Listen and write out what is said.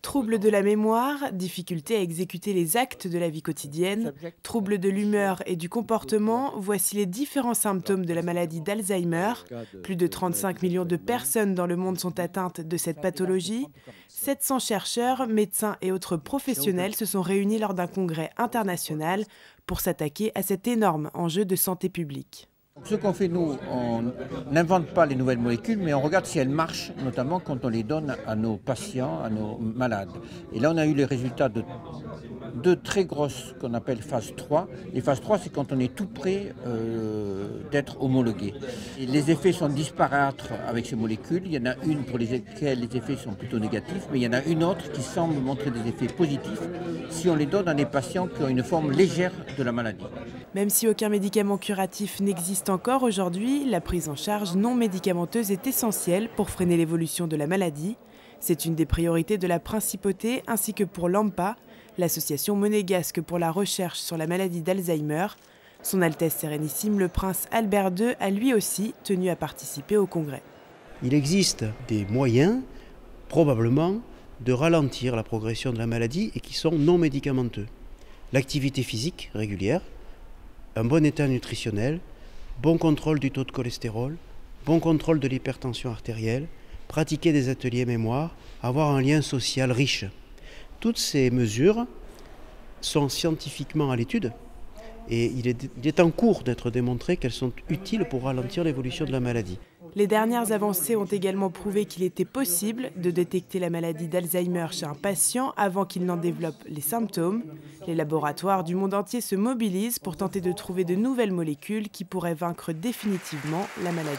Troubles de la mémoire, difficulté à exécuter les actes de la vie quotidienne, troubles de l'humeur et du comportement, voici les différents symptômes de la maladie d'Alzheimer. Plus de 35 millions de personnes dans le monde sont atteintes de cette pathologie. 700 chercheurs, médecins et autres professionnels se sont réunis lors d'un congrès international pour s'attaquer à cet énorme enjeu de santé publique. Ce qu'on fait, nous, on n'invente pas les nouvelles molécules, mais on regarde si elles marchent, notamment quand on les donne à nos patients, à nos malades. Et là, on a eu les résultats de deux très grosses qu'on appelle phase 3. Les phases 3, c'est quand on est tout près d'être homologué. Et les effets sont disparaître avec ces molécules. Il y en a une pour lesquelles les effets sont plutôt négatifs, mais il y en a une autre qui semble montrer des effets positifs si on les donne à des patients qui ont une forme légère de la maladie. Même si aucun médicament curatif n'existe encore aujourd'hui, la prise en charge non médicamenteuse est essentielle pour freiner l'évolution de la maladie. C'est une des priorités de la Principauté ainsi que pour l'AMPA, l'association monégasque pour la recherche sur la maladie d'Alzheimer. Son Altesse Sérénissime, le prince Albert II, a lui aussi tenu à participer au congrès. Il existe des moyens, probablement, de ralentir la progression de la maladie et qui sont non médicamenteux. L'activité physique régulière, un bon état nutritionnel, bon contrôle du taux de cholestérol, bon contrôle de l'hypertension artérielle, pratiquer des ateliers mémoire, avoir un lien social riche. Toutes ces mesures sont scientifiquement à l'étude et il est en cours d'être démontré qu'elles sont utiles pour ralentir l'évolution de la maladie. Les dernières avancées ont également prouvé qu'il était possible de détecter la maladie d'Alzheimer chez un patient avant qu'il n'en développe les symptômes. Les laboratoires du monde entier se mobilisent pour tenter de trouver de nouvelles molécules qui pourraient vaincre définitivement la maladie.